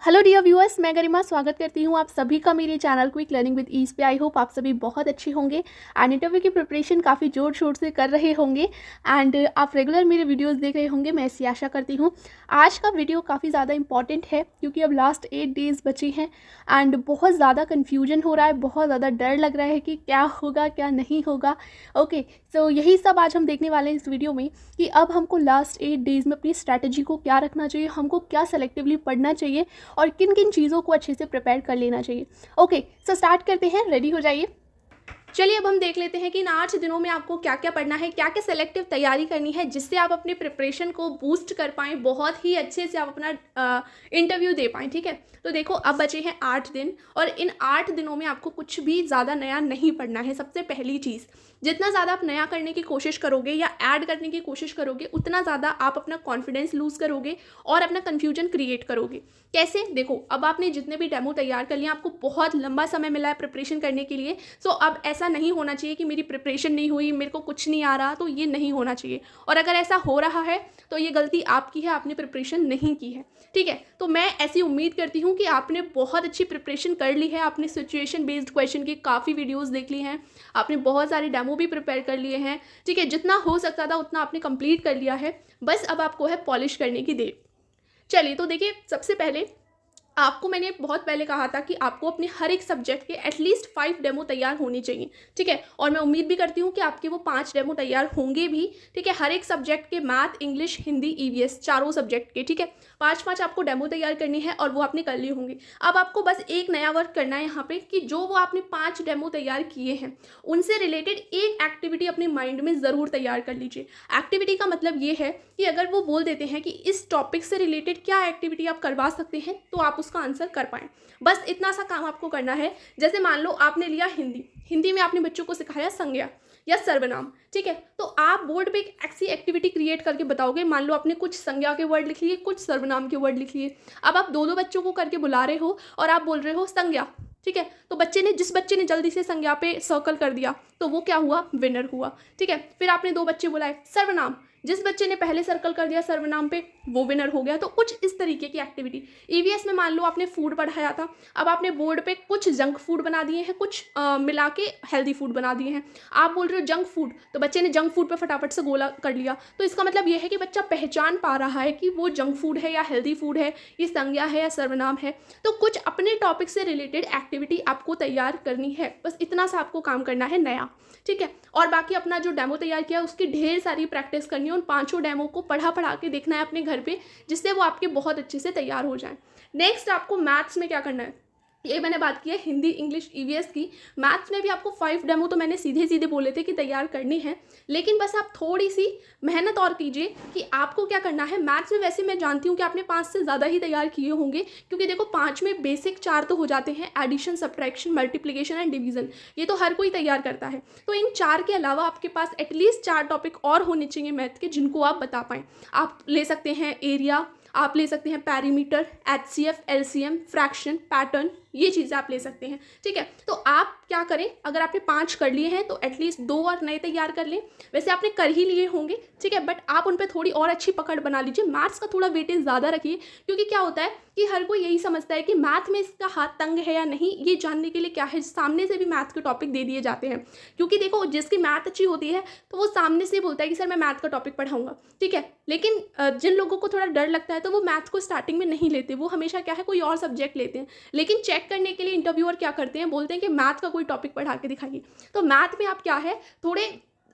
Hello dear viewers, मैं गरिमा स्वागत करती हूँ आप सभी का मेरे channel quick learning with ease पे। आई होप आप सभी बहुत अच्छे होंगे एंड इंटरव्यू की प्रिपरेशन काफ़ी जोर शोर से कर रहे होंगे एंड आप रेगुलर मेरे वीडियोस देख रहे होंगे, मैं ऐसी आशा करती हूँ। आज का वीडियो काफ़ी ज़्यादा इंपॉर्टेंट है क्योंकि अब लास्ट 8 डेज़ बचे हैं एंड बहुत ज़्यादा कन्फ्यूजन हो रहा है, बहुत ज़्यादा डर लग रहा है कि क्या होगा क्या नहीं होगा। ओके, सो यही सब आज हम देखने वाले हैं इस वीडियो में कि अब हमको लास्ट 8 डेज़ में अपनी स्ट्रैटेजी को क्या रखना चाहिए, हमको क्या सेलेक्टिवली पढ़ना चाहिए और किन किन चीज़ों को अच्छे से प्रिपेयर कर लेना चाहिए। ओके, सो स्टार्ट करते हैं, रेडी हो जाइए। चलिए अब हम देख लेते हैं कि इन 8 दिनों में आपको क्या क्या पढ़ना है, क्या क्या सेलेक्टिव तैयारी करनी है जिससे आप अपने प्रिपरेशन को बूस्ट कर पाएँ, बहुत ही अच्छे से आप अपना इंटरव्यू दे पाएँ। ठीक है, तो देखो अब बचे हैं 8 दिन और इन 8 दिनों में आपको कुछ भी ज़्यादा नया नहीं पढ़ना है। सबसे पहली चीज़, जितना ज़्यादा आप नया करने की कोशिश करोगे या ऐड करने की कोशिश करोगे उतना ज़्यादा आप अपना कॉन्फिडेंस लूज़ करोगे और अपना कन्फ्यूजन क्रिएट करोगे। कैसे? देखो, अब आपने जितने भी डेमो तैयार कर लिए, आपको बहुत लंबा समय मिला है प्रिपरेशन करने के लिए। सो अब ऐसा नहीं होना चाहिए कि मेरी प्रिपरेशन नहीं हुई, मेरे को कुछ नहीं आ रहा, तो ये नहीं होना चाहिए। और अगर ऐसा हो रहा है तो ये गलती आपकी है, आपने प्रिपरेशन नहीं की है। ठीक है, तो मैं ऐसी उम्मीद करती हूँ कि आपने बहुत अच्छी प्रिपरेशन कर ली है, आपने सिचुएशन बेस्ड क्वेश्चन की काफ़ी वीडियोज़ देख ली हैं, आपने बहुत सारे डेमो भी प्रिपेयर कर लिए हैं। ठीक है, जितना हो सकता था उतना आपने कंप्लीट कर लिया है, बस अब आपको है पॉलिश करने की देर। चलिए, तो देखिए, सबसे पहले आपको मैंने बहुत पहले कहा था कि आपको अपने हर एक सब्जेक्ट के एटलीस्ट 5 डेमो तैयार होने चाहिए। ठीक है, और मैं उम्मीद भी करती हूँ कि आपके वो 5 डेमो तैयार होंगे भी। ठीक है, हर एक सब्जेक्ट के, मैथ, इंग्लिश, हिंदी, ईवीएस, चारों सब्जेक्ट के। ठीक है, 5-5 आपको डेमो तैयार करनी है और वो आपने कर लिए होंगे। अब आपको बस एक नया वर्क करना है यहाँ पे कि जो वो आपने 5 डेमो तैयार किए हैं उनसे रिलेटेड एक एक्टिविटी अपने माइंड में ज़रूर तैयार कर लीजिए। एक्टिविटी का मतलब ये है कि अगर वो बोल देते हैं कि इस टॉपिक से रिलेटेड क्या एक्टिविटी आप करवा सकते हैं तो आप उसका आंसर कर पाएँ। बस इतना सा काम आपको करना है। जैसे मान लो आपने लिया हिंदी में आपने बच्चों को सिखाया संज्ञा या सर्वनाम। ठीक है, तो आप बोर्ड पे एक ऐसी एक्टिविटी क्रिएट करके बताओगे। मान लो आपने कुछ संज्ञा के वर्ड लिख लिए, कुछ सर्वनाम के वर्ड लिख लिए। अब आप दो बच्चों को करके बुला रहे हो और आप बोल रहे हो संज्ञा। ठीक है, तो जिस बच्चे ने जल्दी से संज्ञा पे सर्कल कर दिया तो वो क्या हुआ? विनर हुआ। ठीक है, फिर आपने 2 बच्चे बुलाए, सर्वनाम, जिस बच्चे ने पहले सर्कल कर दिया सर्वनाम पे वो विनर हो गया। तो कुछ इस तरीके की एक्टिविटी। ईवीएस में मान लो आपने फूड पढ़ाया था, अब आपने बोर्ड पे कुछ जंक फूड बना दिए हैं, कुछ मिला के हेल्दी फूड बना दिए हैं। आप बोल रहे हो जंक फूड, तो बच्चे ने जंक फूड पे फटाफट से गोला कर लिया। तो इसका मतलब ये है कि बच्चा पहचान पा रहा है कि वो जंक फूड है या हेल्दी फूड है, ये संज्ञा है या सर्वनाम है। तो कुछ अपने टॉपिक से रिलेटेड एक्टिविटी आपको तैयार करनी है, बस इतना सा आपको काम करना है नया। ठीक है, और बाकी अपना जो डेमो तैयार किया उसकी ढेर सारी प्रैक्टिस करनी है। उन 5 डेमो को पढ़ा के देखना है अपने घर पे, जिससे वो आपके बहुत अच्छे से तैयार हो जाएं। नेक्स्ट आपको मैथ्स में क्या करना है, ये मैंने बात की है हिंदी, इंग्लिश, ईवीएस की। मैथ्स में भी आपको 5 डेमो तो मैंने सीधे सीधे बोले थे कि तैयार करनी है, लेकिन बस आप थोड़ी सी मेहनत और कीजिए कि आपको क्या करना है। मैथ्स में वैसे मैं जानती हूँ कि आपने 5 से ज़्यादा ही तैयार किए होंगे, क्योंकि देखो 5 में बेसिक 4 तो हो जाते हैं, addition, subtraction, multiplication and division, ये तो हर कोई तैयार करता है। तो इन 4 के अलावा आपके पास एटलीस्ट 4 टॉपिक और होने चाहिए मैथ के जिनको आप बता पाएँ। आप ले सकते हैं एरिया, आप ले सकते हैं perimeter, HCF, LCM, fraction, pattern, ये चीज़ें आप ले सकते हैं। ठीक है, तो आप क्या करें, अगर आपने 5 कर लिए हैं तो एटलीस्ट 2 और नए तैयार कर लें। वैसे आपने कर ही लिए होंगे, ठीक है, बट आप उन पर थोड़ी और अच्छी पकड़ बना लीजिए। मैथ्स का थोड़ा वेटेज ज़्यादा रखिए, क्योंकि क्या होता है कि हर कोई यही समझता है कि मैथ में इसका हाथ तंग है या नहीं, ये जानने के लिए क्या है, सामने से भी मैथ के टॉपिक दे दिए जाते हैं। क्योंकि देखो, जिसकी मैथ अच्छी होती है तो वो सामने से बोलता है कि सर मैं मैथ का टॉपिक पढ़ाऊंगा। ठीक है, लेकिन जिन लोगों को थोड़ा डर लगता है तो वो मैथ को स्टार्टिंग में नहीं लेते, वो हमेशा क्या है कोई और सब्जेक्ट लेते हैं। लेकिन चेक करने के लिए इंटरव्यूअर क्या करते हैं, बोलते हैं कि मैथ का कोई टॉपिक पढ़ा के दिखाइए। तो मैथ में आप क्या है, थोड़े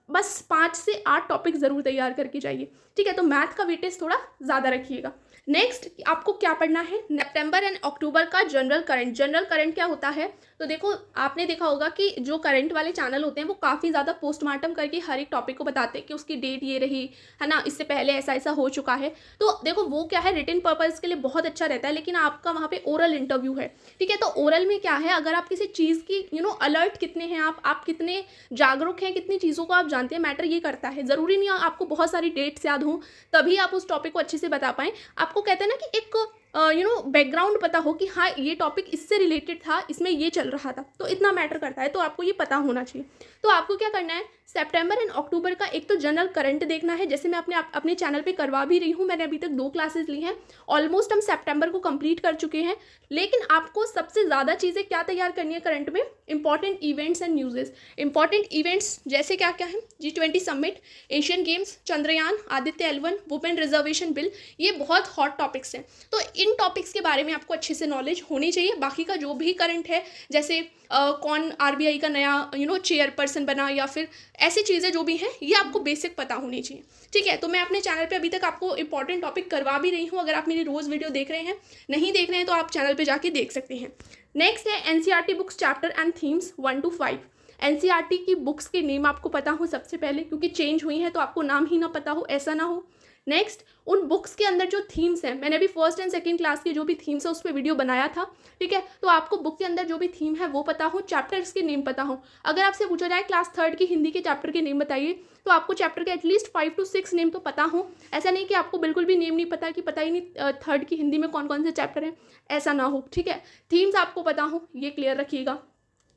बस 5 से 8 टॉपिक ज़रूर तैयार करके जाइए। ठीक है, तो मैथ का वेटेज थोड़ा ज़्यादा रखिएगा। नेक्स्ट आपको क्या पढ़ना है, सितंबर एंड अक्टूबर का जनरल करंट। जनरल करंट क्या होता है, तो देखो आपने देखा होगा कि जो करंट वाले चैनल होते हैं वो काफ़ी ज़्यादा पोस्टमार्टम करके हर एक टॉपिक को बताते हैं कि उसकी डेट ये रही है ना, इससे पहले ऐसा ऐसा हो चुका है। तो देखो वो क्या है, रिटन पर्पज़ के लिए बहुत अच्छा रहता है, लेकिन आपका वहाँ पे ओरल इंटरव्यू है। ठीक है, तो ओरल में क्या है, अगर आप किसी चीज़ की अलर्ट कितने हैं आप कितने जागरूक हैं, कितनी चीज़ों को आप जानते हैं, मैटर ये करता है। ज़रूरी नहीं आपको बहुत सारी डेट्स याद हों तभी आप उस टॉपिक को अच्छे से बता पाएँ। आपको कहते हैं ना कि एक बैकग्राउंड पता हो कि हाँ ये टॉपिक इससे रिलेटेड था, इसमें ये चल रहा था, तो इतना मैटर करता है, तो आपको ये पता होना चाहिए। तो आपको क्या करना है, सितंबर एंड अक्टूबर का एक तो जनरल करंट देखना है, जैसे मैं अपने चैनल पे करवा भी रही हूँ। मैंने अभी तक 2 क्लासेस ली हैं, ऑलमोस्ट हम सितंबर को कंप्लीट कर चुके हैं। लेकिन आपको सबसे ज़्यादा चीज़ें क्या तैयार करनी है करंट में, important events and न्यूज़ेस। Important events जैसे क्या क्या है, G20 summit, Asian games, Chandrayaan, Aditya L1, women reservation bill, ये बहुत हॉट टॉपिक्स हैं। तो इन टॉपिक्स के बारे में आपको अच्छे से नॉलेज होनी चाहिए। बाकी का जो भी करंट है, जैसे कौन RBI का नया चेयरपर्सन बना, या फिर ऐसी चीज़ें जो भी हैं, ये आपको बेसिक पता होनी चाहिए। ठीक है, तो मैं अपने चैनल पे अभी तक आपको इंपॉर्टेंट टॉपिक करवा भी रही हूँ। अगर आप मेरी रोज़ वीडियो देख रहे हैं, नहीं देख रहे हैं तो आप चैनल पे जाके देख सकते हैं। नेक्स्ट है NCERT books chapter and themes 1 to 5। NCERT की बुक्स के नेम आपको पता हो सबसे पहले, क्योंकि चेंज हुई हैं तो आपको नाम ही ना पता हो, ऐसा ना हो। नेक्स्ट, उन बुक्स के अंदर जो थीम्स हैं, मैंने अभी 1st एंड 2nd क्लास की जो भी थीम्स है उस पर वीडियो बनाया था। ठीक है, तो आपको बुक के अंदर जो भी थीम है वो पता हो, चैप्टर्स के नेम पता हो। अगर आपसे पूछा जाए क्लास 3rd की हिंदी के चैप्टर के नेम बताइए, तो आपको चैप्टर के एटलीस्ट 5 to 6 नेम तो पता हो। ऐसा नहीं कि आपको बिल्कुल भी नेम नहीं पता, कि पता ही नहीं 3rd की हिंदी में कौन कौन से चैप्टर हैं, ऐसा ना हो। ठीक है, थीम्स आपको पता हो, ये क्लियर रखिएगा।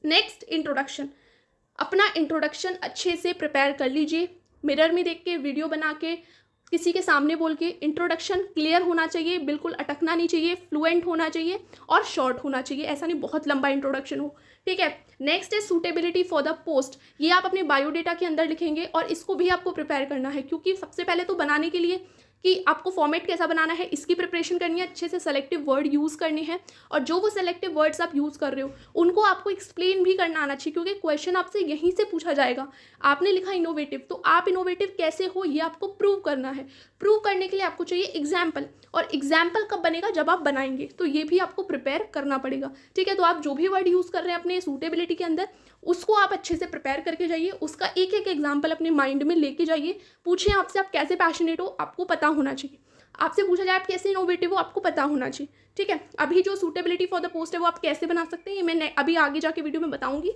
Next, introduction. अपना इंट्रोडक्शन अच्छे से प्रिपेयर कर लीजिए, मिरर में देख के, वीडियो बना के, किसी के सामने बोल के। इंट्रोडक्शन क्लियर होना चाहिए, बिल्कुल अटकना नहीं चाहिए, फ्लुएंट होना चाहिए और शॉर्ट होना चाहिए, ऐसा नहीं बहुत लंबा इंट्रोडक्शन हो। ठीक है, नेक्स्ट है सूटेबिलिटी फॉर द पोस्ट। ये आप अपने बायोडेटा के अंदर लिखेंगे और इसको भी आपको प्रिपेयर करना है, क्योंकि सबसे पहले तो बनाने के लिए कि आपको फॉर्मेट कैसा बनाना है इसकी प्रिपरेशन करनी है, अच्छे से सेलेक्टिव वर्ड यूज़ करने हैं, और जो वो सेलेक्टिव वर्ड्स आप यूज़ कर रहे हो उनको आपको एक्सप्लेन भी करना आना चाहिए, क्योंकि क्वेश्चन आपसे यहीं से पूछा जाएगा। आपने लिखा इनोवेटिव, तो आप इनोवेटिव कैसे हो ये आपको प्रूव करना है। प्रूव करने के लिए आपको चाहिए एग्जाम्पल, और एग्जाम्पल कब बनेगा, जब आप बनाएंगे, तो ये भी आपको प्रिपेयर करना पड़ेगा। ठीक है, तो आप जो भी वर्ड यूज़ कर रहे हैं अपने सूटेबिलिटी के अंदर, उसको आप अच्छे से प्रिपेयर करके जाइए, उसका एक एक एग्जाम्पल अपने माइंड में लेके जाइए। पूछें आपसे आप कैसे पैशनेट हो, आपको पता होना चाहिए। आपसे पूछा जाए आप कैसे इनोवेटिव हो, आपको पता होना चाहिए। ठीक है, अभी जो सूटेबिलिटी फॉर द पोस्ट है वो आप कैसे बना सकते हैं, ये मैं अभी आगे जाके वीडियो में बताऊंगी।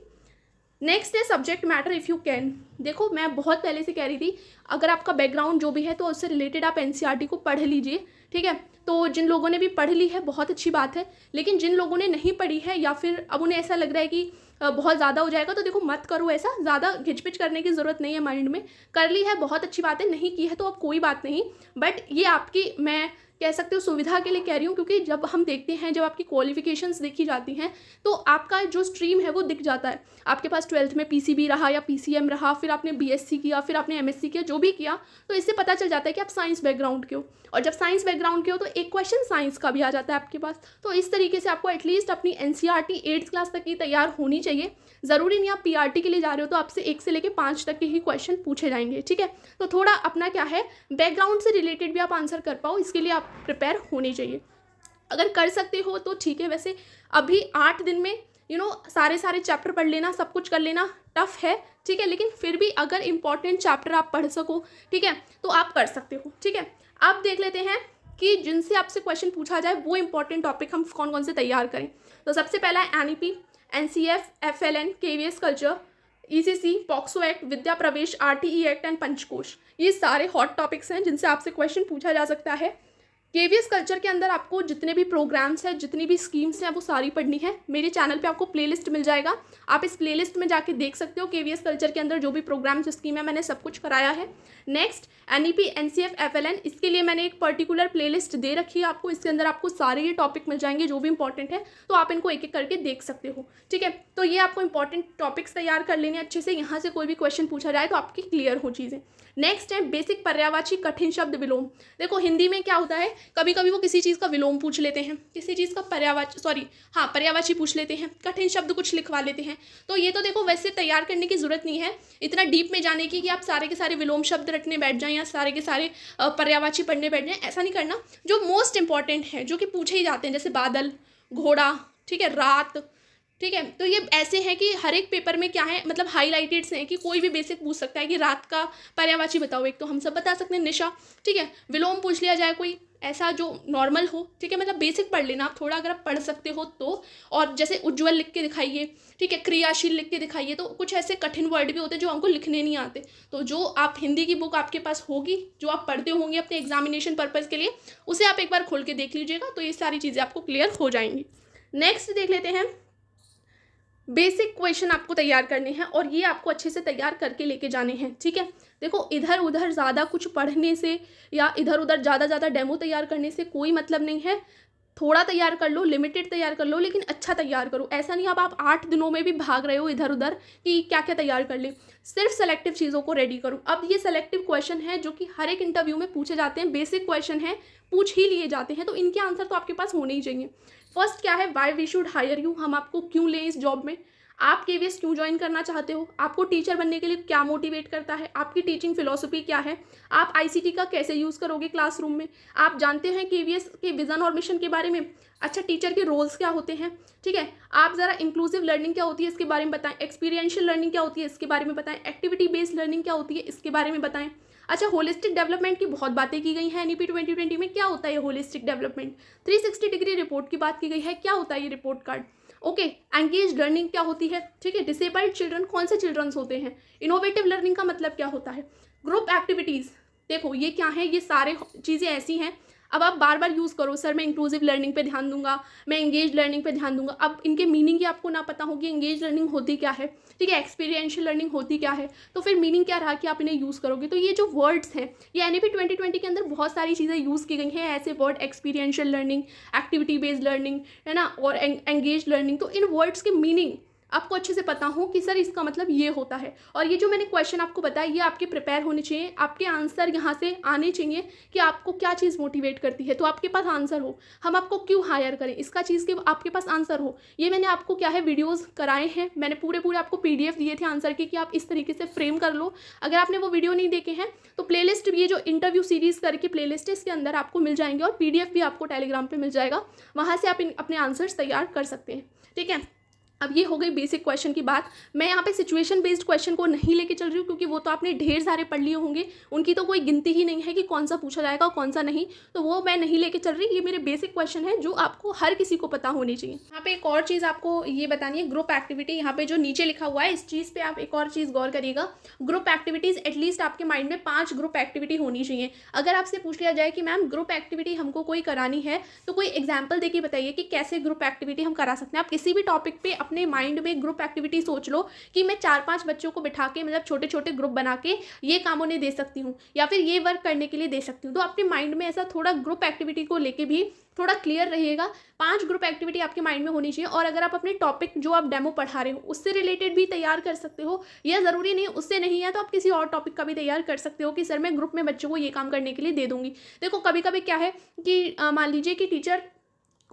नेक्स्ट है subject matter if you can. देखो, मैं बहुत पहले से कह रही थी, अगर आपका बैकग्राउंड जो भी है तो उससे रिलेटेड आप NCERT को पढ़ लीजिए। ठीक है, तो जिन लोगों ने भी पढ़ ली है बहुत अच्छी बात है, लेकिन जिन लोगों ने नहीं पढ़ी है, या फिर अब उन्हें ऐसा लग रहा है कि बहुत ज़्यादा हो जाएगा, तो देखो मत करो ऐसा, ज़्यादा घिचपिच करने की ज़रूरत नहीं है माइंड में। कर ली है बहुत अच्छी बात है, नहीं की है तो अब कोई बात नहीं, बट ये आपकी, मैं कह सकते हो सुविधा के लिए कह रही हूँ, क्योंकि जब हम देखते हैं, जब आपकी क्वालिफिकेशंस देखी जाती हैं, तो आपका जो स्ट्रीम है वो दिख जाता है। आपके पास 12th में PCB रहा या PCM रहा, फिर आपने BSc किया, फिर आपने MSc किया, जो भी किया, तो इससे पता चल जाता है कि आप साइंस बैकग्राउंड के हो। और जब साइंस बैकग्राउंड के हो तो एक क्वेश्चन साइंस का भी आ जाता है आपके पास। तो इस तरीके से आपको एटलीस्ट अपनी NCERT 8th क्लास तक की तैयार होनी चाहिए। ज़रूरी नहीं आप PRT के लिए जा रहे हो तो आपसे 1 से लेकर 5 तक के ही क्वेश्चन पूछे जाएंगे। ठीक है, तो थोड़ा अपना क्या है, बैकग्राउंड से रिलेटेड भी आप आंसर कर पाओ, इसके लिए आप प्रिपेयर होने चाहिए। अगर कर सकते हो तो ठीक है, वैसे अभी 8 दिन में सारे चैप्टर पढ़ लेना, सब कुछ कर लेना टफ है। ठीक है, लेकिन फिर भी अगर इंपॉर्टेंट चैप्टर आप पढ़ सको, ठीक है, तो आप कर सकते हो। ठीक है, अब देख लेते हैं कि जिनसे आपसे क्वेश्चन पूछा जाए वो इंपॉर्टेंट टॉपिक हम कौन कौन से तैयार करें। तो सबसे पहला है NEP, NCF, FLN, KVS culture, ECC, POCSO act, Vidya Pravesh, RTE act and पंचकोश। ये सारे हॉट टॉपिक्स हैं जिनसे आपसे क्वेश्चन पूछा जा सकता है। KVS कल्चर के अंदर आपको जितने भी प्रोग्राम्स हैं, जितनी भी स्कीम्स हैं, वो सारी पढ़नी है। मेरे चैनल पे आपको प्लेलिस्ट मिल जाएगा, आप इस प्लेलिस्ट में जाके देख सकते हो। KVS कल्चर के अंदर जो भी प्रोग्राम्स स्कीम है मैंने सब कुछ कराया है। नेक्स्ट, NEP, NCF, FLN, इसके लिए मैंने एक पर्टिकुलर प्लेलिस्ट दे रखी है आपको। इसके अंदर आपको सारे ये टॉपिक मिल जाएंगे जो भी इंपॉर्टेंट है, तो आप इनको एक एक करके देख सकते हो। ठीक है, तो ये आपको इंपॉर्टेंट टॉपिक्स तैयार कर लेने अच्छे से, यहाँ से कोई भी क्वेश्चन पूछा जाए तो आपकी क्लियर हो चीज़ें। नेक्स्ट है बेसिक पर्यायवाची कठिन शब्द विलोम। देखो हिंदी में क्या होता है, कभी कभी वो किसी चीज़ का विलोम पूछ लेते हैं, किसी चीज़ का पर्यायवाची पूछ लेते हैं, कठिन शब्द कुछ लिखवा लेते हैं। तो ये तो देखो वैसे तैयार करने की ज़रूरत नहीं है इतना डीप में जाने की कि आप सारे के सारे विलोम शब्द रटने बैठ जाएं या सारे के सारे पर्यायवाची पढ़ने बैठ जाएं, ऐसा नहीं करना। जो मोस्ट इंपॉर्टेंट है, जो कि पूछे ही जाते हैं, जैसे बादल, घोड़ा, ठीक है, रात, ठीक है। तो ये ऐसे हैं कि हर एक पेपर में क्या है, मतलब हाईलाइटेड से हैं कि कोई भी बेसिक पूछ सकता है कि रात का पर्यायवाची बताओ, एक तो हम सब बता सकते हैं निशा, ठीक है। विलोम पूछ लिया जाए कोई ऐसा जो नॉर्मल हो, ठीक है, मतलब बेसिक पढ़ लेना आप थोड़ा, अगर आप पढ़ सकते हो तो। और जैसे उज्ज्वल लिख के दिखाइए, ठीक है, क्रियाशील लिख के दिखाइए। तो कुछ ऐसे कठिन वर्ड भी होते हैं जो हमको लिखने नहीं आते, तो जो आप हिंदी की बुक आपके पास होगी, जो आप पढ़ते होंगे अपने एग्जामिनेशन पर्पज़ के लिए, उसे आप एक बार खोल के देख लीजिएगा, तो ये सारी चीज़ें आपको क्लियर हो जाएंगी। नेक्स्ट देख लेते हैं, बेसिक क्वेश्चन आपको तैयार करने हैं और ये आपको अच्छे से तैयार करके लेके जाने हैं, ठीक है। देखो इधर उधर ज़्यादा कुछ पढ़ने से या इधर उधर ज़्यादा डेमो तैयार करने से कोई मतलब नहीं है। थोड़ा तैयार कर लो, लिमिटेड तैयार कर लो, लेकिन अच्छा तैयार करो। ऐसा नहीं अब आप 8 दिनों में भी भाग रहे हो इधर उधर कि क्या क्या तैयार कर ले। सिर्फ सेलेक्टिव चीज़ों को रेडी करो। अब ये सेलेक्टिव क्वेश्चन है जो कि हर एक इंटरव्यू में पूछे जाते हैं, बेसिक क्वेश्चन है, पूछ ही लिए जाते हैं, तो इनके आंसर तो आपके पास होने ही चाहिए। फर्स्ट क्या है, why we should hire you, हम आपको क्यों लें इस जॉब में, आप केवीएस क्यों ज्वाइन करना चाहते हो, आपको टीचर बनने के लिए क्या मोटिवेट करता है, आपकी टीचिंग फिलॉसफी क्या है, आप आईसीटी का कैसे यूज़ करोगे क्लासरूम में, आप जानते हैं केवीएस के विजन और मिशन के बारे में, अच्छा टीचर के रोल्स क्या होते हैं, ठीक है, आप ज़रा इंक्लूसिव लर्निंग क्या होती है इसके बारे में बताएं, एक्सपीरियंशियल लर्निंग क्या होती है इसके बारे में बताएं, एक्टिविटी बेस्ड लर्निंग क्या होती है इसके बारे में बताएं। अच्छा होलिस्टिक डेवलपमेंट की बहुत बातें की गई हैं एनईपी 2020 में, क्या होता है ये होलिस्टिक डेवलपमेंट। 360 डिग्री रिपोर्ट की बात की गई है, क्या होता है ये report card. Okay, engage learning क्या होती है, ठीक है, डिसेबल्ड चिल्ड्रन कौन से चिल्ड्रंस होते हैं, इनोवेटिव लर्निंग का मतलब क्या होता है, ग्रुप एक्टिविटीज़, देखो ये क्या है, ये सारे चीज़ें ऐसी हैं। अब आप बार बार यूज़ करो, सर मैं इंक्लूसिव लर्निंग पे ध्यान दूंगा, मैं एंगेज लर्निंग पे ध्यान दूंगा, अब इनके मीनिंग ही आपको ना पता होगी, एंगेज लर्निंग होती क्या है, ठीक है, एक्सपीरियंशियल लर्निंग होती क्या है, तो फिर मीनिंग क्या रहा कि आप इन्हें यूज़ करोगे। तो ये जो वर्ड्स हैं, ये एनईपी 2020 के अंदर बहुत सारी चीज़ें यूज़ की गई हैं, ऐसे word experiential learning, activity based learning, है ना, और एंगेज लर्निंग। तो इन वर्ड्स के मीनिंग आपको अच्छे से पता हो कि सर इसका मतलब ये होता है। और ये जो मैंने क्वेश्चन आपको बताया, ये आपके प्रिपेयर होने चाहिए, आपके आंसर यहाँ से आने चाहिए कि आपको क्या चीज़ मोटिवेट करती है, तो आपके पास आंसर हो, हम आपको क्यों हायर करें इसका चीज़ के आपके पास आंसर हो। ये मैंने आपको क्या है वीडियोज़ कराए हैं, मैंने पूरे आपको PDF दिए थे आंसर के कि आप इस तरीके से फ्रेम कर लो। अगर आपने वो वीडियो नहीं देखे हैं तो प्लेलिस्ट, ये जो इंटरव्यू सीरीज़ करके प्लेलिस्ट है इसके अंदर आपको मिल जाएंगे, और PDF भी आपको टेलीग्राम पर मिल जाएगा, वहाँ से आप अपने आंसर्स तैयार कर सकते हैं, ठीक है। अब ये हो गई बेसिक क्वेश्चन की बात। मैं यहाँ पे सिचुएशन बेस्ड क्वेश्चन को नहीं लेके चल रही हूँ, क्योंकि वो तो आपने ढेर सारे पढ़ लिए होंगे, उनकी तो कोई गिनती ही नहीं है कि कौन सा पूछा जाएगा और कौन सा नहीं, तो वो मैं नहीं लेके चल रही। ये मेरे बेसिक क्वेश्चन है जो आपको हर किसी को पता होनी चाहिए। यहाँ पे एक और चीज़ आपको ये बतानी है, ग्रुप एक्टिविटी, यहाँ पे जो नीचे लिखा हुआ है इस चीज़ पर आप एक और चीज़ गौर करिएगा। ग्रुप एक्टिविटीज़ एटलीस्ट आपके माइंड में 5 ग्रुप एक्टिविटी होनी चाहिए। अगर आपसे पूछ लिया जाए कि मैम ग्रुप एक्टिविटी हमको कोई करानी है, तो कोई एग्जाम्पल देके बताइए कि कैसे ग्रुप एक्टिविटी हम करा सकते हैं। आप किसी भी टॉपिक पे अपने माइंड में ग्रुप एक्टिविटी सोच लो कि मैं 4-5 बच्चों को बिठा के, मतलब छोटे छोटे ग्रुप बना के ये काम उन्हें दे सकती हूँ या फिर ये वर्क करने के लिए दे सकती हूँ। तो अपने माइंड में ऐसा थोड़ा ग्रुप एक्टिविटी को लेके भी थोड़ा क्लियर रहिएगा। 5 ग्रुप एक्टिविटी आपके माइंड में होनी चाहिए। और अगर आप अपने टॉपिक जो आप डेमो पढ़ा रहे हो उससे रिलेटेड भी तैयार कर सकते हो, यह ज़रूरी नहीं उससे नहीं है तो आप किसी और टॉपिक का भी तैयार कर सकते हो कि सर मैं ग्रुप में बच्चों को ये काम करने के लिए दे दूँगी। देखो कभी कभी क्या है कि मान लीजिए कि टीचर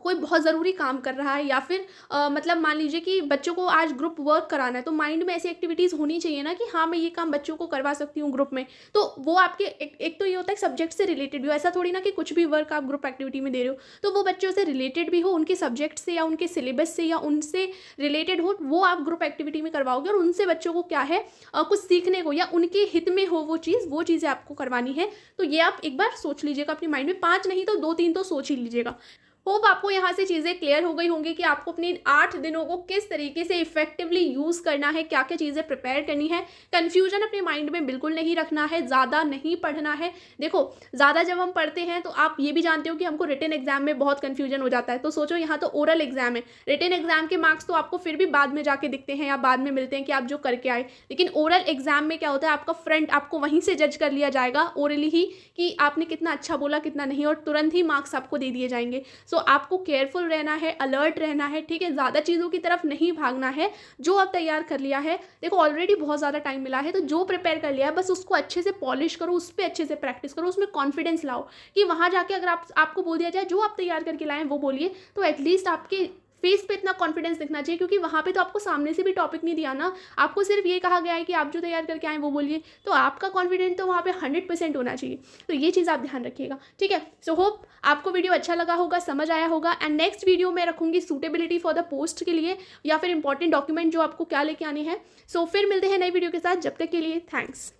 कोई बहुत ज़रूरी काम कर रहा है, या फिर मतलब मान लीजिए कि बच्चों को आज ग्रुप वर्क कराना है, तो माइंड में ऐसी एक्टिविटीज़ होनी चाहिए ना कि हाँ मैं ये काम बच्चों को करवा सकती हूँ ग्रुप में। तो वो आपके एक तो ये होता है सब्जेक्ट से रिलेटेड भी हो, ऐसा थोड़ी ना कि कुछ भी वर्क आप ग्रुप एक्टिविटी में दे रहे हो तो वो बच्चों से रिलेटेड भी हो, उनके सब्जेक्ट से या उनके सिलेबस से या उनसे रिलेटेड हो, वो आप ग्रुप एक्टिविटी में करवाओगे और उनसे बच्चों को क्या है कुछ सीखने को या उनके हित में हो वो चीज़ें आपको करवानी है। तो ये आप एक बार सोच लीजिएगा अपने माइंड में, 5 नहीं तो 2-3 तो सोच ही लीजिएगा। होप आपको यहाँ से चीज़ें क्लियर हो गई होंगी कि आपको अपने 8 दिनों को किस तरीके से इफेक्टिवली यूज़ करना है, क्या क्या चीज़ें प्रिपेयर करनी है। कन्फ्यूजन अपने माइंड में बिल्कुल नहीं रखना है, ज़्यादा नहीं पढ़ना है। देखो ज़्यादा जब हम पढ़ते हैं तो आप ये भी जानते हो कि हमको रिटन एग्जाम में बहुत कन्फ्यूजन हो जाता है। तो सोचो यहाँ तो ओरल एग्जाम है, रिटन एग्जाम के मार्क्स तो आपको फिर भी बाद में जाके दिखते हैं या बाद में मिलते हैं कि आप जो करके आए, लेकिन ओरल एग्जाम में क्या होता है आपका फ्रंट आपको वहीं से जज कर लिया जाएगा ओरली ही कि आपने कितना अच्छा बोला कितना नहीं, और तुरंत ही मार्क्स आपको दे दिए जाएंगे। सो आपको केयरफुल रहना है, अलर्ट रहना है, ठीक है, ज़्यादा चीज़ों की तरफ नहीं भागना है। जो आप तैयार कर लिया है, देखो ऑलरेडी बहुत ज़्यादा टाइम मिला है, तो जो प्रिपेयर कर लिया है बस उसको अच्छे से पॉलिश करो, उस पर अच्छे से प्रैक्टिस करो, उसमें कॉन्फिडेंस लाओ कि वहाँ जाके अगर आपको बोल दिया जाए जो आप तैयार करके लाएं वो बोलिए, तो एटलीस्ट आपके फेस पे इतना कॉन्फिडेंस दिखना चाहिए, क्योंकि वहाँ पे तो आपको सामने से भी टॉपिक नहीं दिया ना, आपको सिर्फ ये कहा गया है कि आप जो तैयार करके आए वो बोलिए, तो आपका कॉन्फिडेंस तो वहाँ पे 100% होना चाहिए। तो ये चीज़ आप ध्यान रखिएगा, ठीक है। सो होप आपको वीडियो अच्छा लगा होगा, समझ आया होगा। एंड नेक्स्ट वीडियो में रखूँगी सूटेबिलिटी फॉर द पोस्ट के लिए, या फिर इंपॉर्टेंट डॉक्यूमेंट जो आपको क्या लेके आने हैं। सो फिर मिलते हैं नई वीडियो के साथ, जब तक के लिए थैंक्स।